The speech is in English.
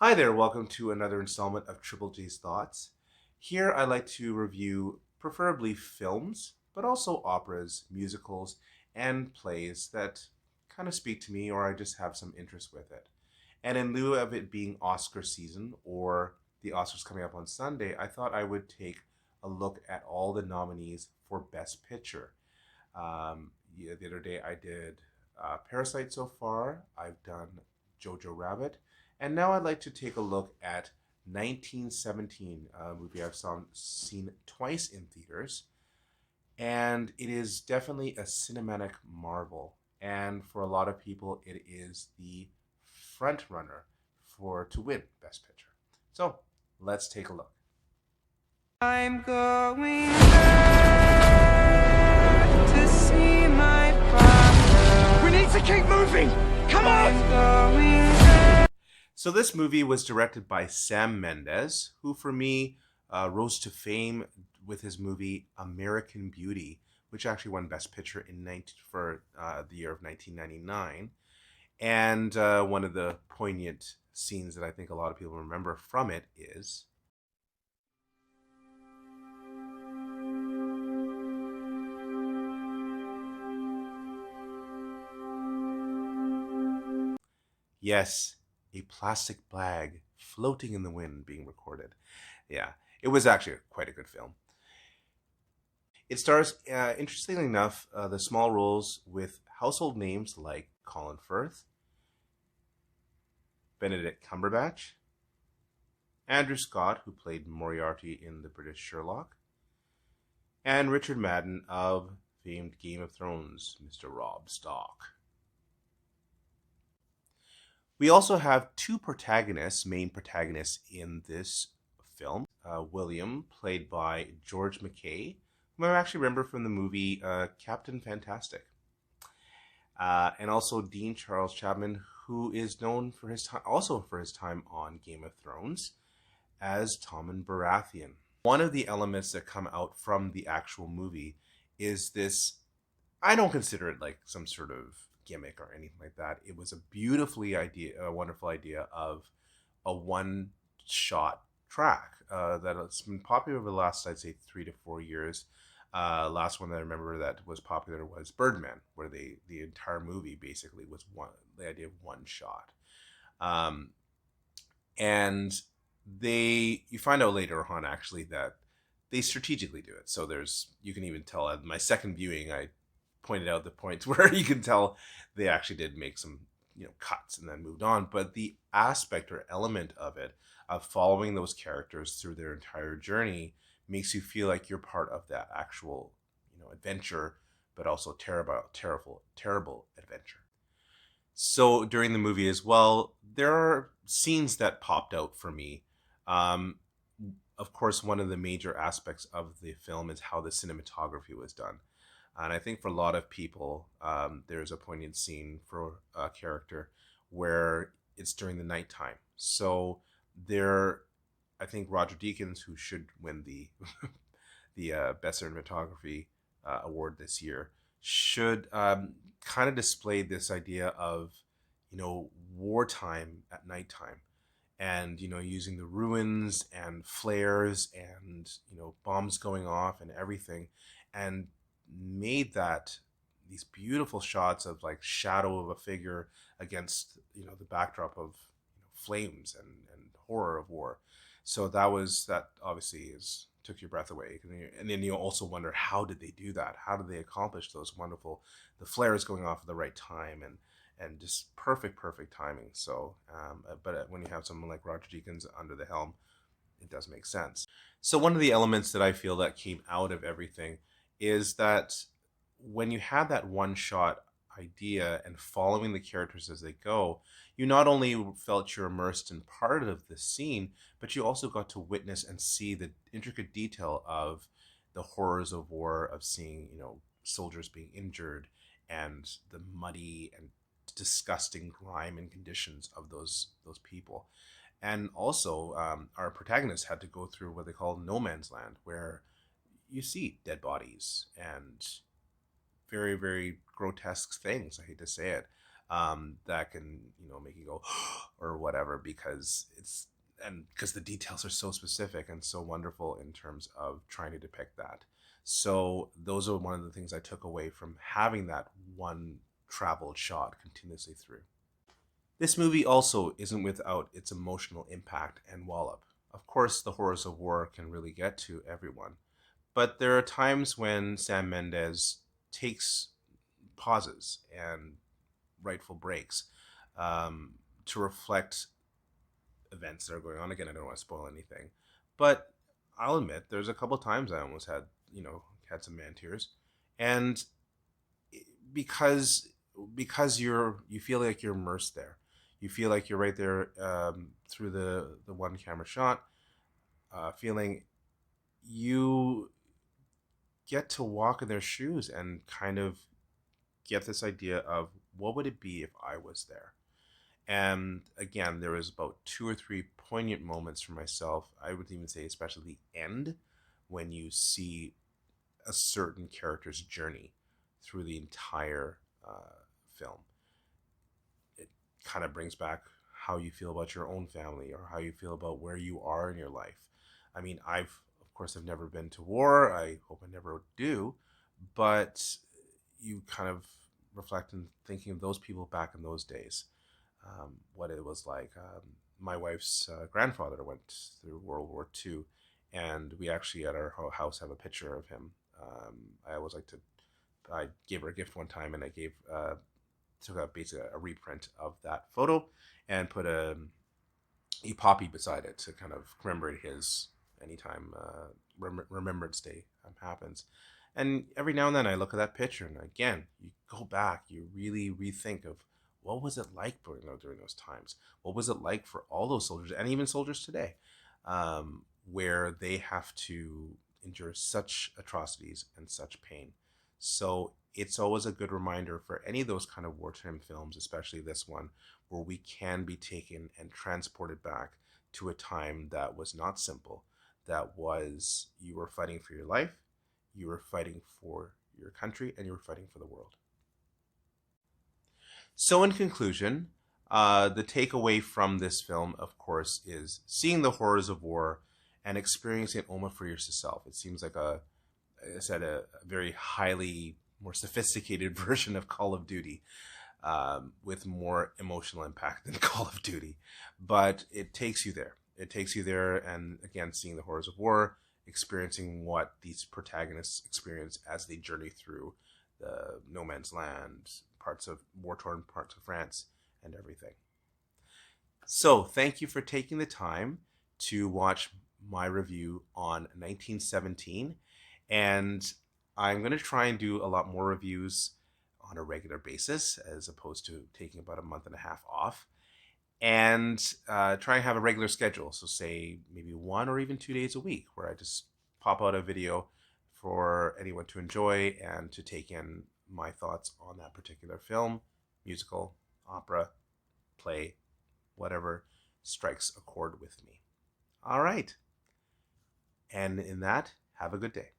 Hi there, welcome to another installment of Triple J's Thoughts. Here I like to review preferably films, but also operas, musicals, and plays that kind of speak to me or I just have some interest with it. And in lieu of it being Oscar season or the Oscars coming up on Sunday, I thought I would take a look at all the nominees for Best Picture. Yeah, the other day I did Parasite so far. I've done Jojo Rabbit, and now I'd like to take a look at 1917, a movie seen twice in theaters, and it is definitely a cinematic marvel. And for a lot of people, it is the front runner for to win Best Picture. So let's take a look. I'm going back to see my father. We need to keep moving! Come on! I'm going back. So this movie was directed by Sam Mendes, who for me rose to fame with his movie American Beauty, which actually won Best Picture for the year of 1999. And one of the poignant scenes that I think a lot of people remember from it is yes, a plastic bag floating in the wind being recorded. Yeah, it was actually quite a good film. It stars, interestingly enough, the small roles with household names like Colin Firth, Benedict Cumberbatch, Andrew Scott, who played Moriarty in the British Sherlock, and Richard Madden of famed Game of Thrones, Mr. Robb Stark. We also have two main protagonists in this film. William, played by George McKay, whom I actually remember from the movie Captain Fantastic. And also Dean Charles Chapman, who is known for his time, also for his time on Game of Thrones, as Tommen Baratheon. One of the elements that come out from the actual movie is this. I don't consider it like some sort of gimmick or anything like that. It was a wonderful idea of a one-shot track that's been popular over the last, I'd say, 3 to 4 years. Last one that I remember that was popular was Birdman, where the entire movie basically was the idea of one shot, and you find out later on actually that they strategically do it. So you can even tell at my second viewing, I pointed out the points where you can tell they actually did make some cuts and then moved on. But the aspect or element of it of following those characters through their entire journey makes you feel like you're part of that actual adventure, but also terrible adventure. So during the movie as well, there are scenes that popped out for me. um, of course, one of the major aspects of the film is how the cinematography was done. And I think for a lot of people, there's a poignant scene for a character where it's during the nighttime. So I think Roger Deakins, who should win the Best Cinematography award this year, should kind of display this idea of wartime at nighttime, and using the ruins and flares and bombs going off and everything, and made that these beautiful shots of like shadow of a figure against the backdrop of flames and horror of war. So that obviously took your breath away, and then you also wonder, how did they do that? How did they accomplish those wonderful the flares going off at the right time, and just perfect timing. So but when you have someone like Roger Deakins under the helm, it does make sense. So one of the elements that I feel that came out of everything is that when you have that one shot idea and following the characters as they go, you not only felt you're immersed in part of the scene, but you also got to witness and see the intricate detail of the horrors of war, of seeing soldiers being injured, and the muddy and disgusting grime and conditions of those people. And also, our protagonist had to go through what they call no man's land, where you see dead bodies and very, very grotesque things. I hate to say it. that can, make you go or whatever, because the details are so specific and so wonderful in terms of trying to depict that. So those are one of the things I took away from having that one traveled shot continuously through. This movie also isn't without its emotional impact and wallop. Of course, the horrors of war can really get to everyone, but there are times when Sam Mendes takes pauses and rightful breaks, to reflect events that are going on. Again, I don't want to spoil anything, but I'll admit there's a couple times I almost had, had some man tears, and because you feel like you're immersed there, you feel like you're right there, through the one camera shot, feeling you get to walk in their shoes and kind of get this idea of what would it be if I was there. And again, there was about two or three poignant moments for myself. I would even say, especially the end, when you see a certain character's journey through the entire film. It kind of brings back how you feel about your own family or how you feel about where you are in your life. I mean, of course, I've never been to war. I hope I never do. But you kind of reflect and thinking of those people back in those days, what it was like. My wife's grandfather went through World War II, and we actually at our house have a picture of him. I always like to. I gave her a gift one time, and I took a basically a reprint of that photo and put a poppy beside it to kind of commemorate his anytime Remembrance Day happens. And every now and then I look at that picture, and again, you go back, you really rethink of what was it like during those times? What was it like for all those soldiers and even soldiers today, where they have to endure such atrocities and such pain? So it's always a good reminder for any of those kind of wartime films, especially this one, where we can be taken and transported back to a time that was not simple, that was you were fighting for your life, you were fighting for your country, and you were fighting for the world. So, in conclusion, the takeaway from this film, of course, is seeing the horrors of war and experiencing it almost for yourself. It seems like I said, a very highly more sophisticated version of Call of Duty, with more emotional impact than Call of Duty. But it takes you there. It takes you there, and again, seeing the horrors of war, experiencing what these protagonists experience as they journey through the no man's land, parts of war torn parts of France, and everything. So, thank you for taking the time to watch my review on 1917. And I'm going to try and do a lot more reviews on a regular basis as opposed to taking about a month and a half off. And try and have a regular schedule. So, say maybe 1 or even 2 days a week where I just pop out a video for anyone to enjoy and to take in my thoughts on that particular film, musical, opera, play, whatever strikes a chord with me. All right. And in that, have a good day.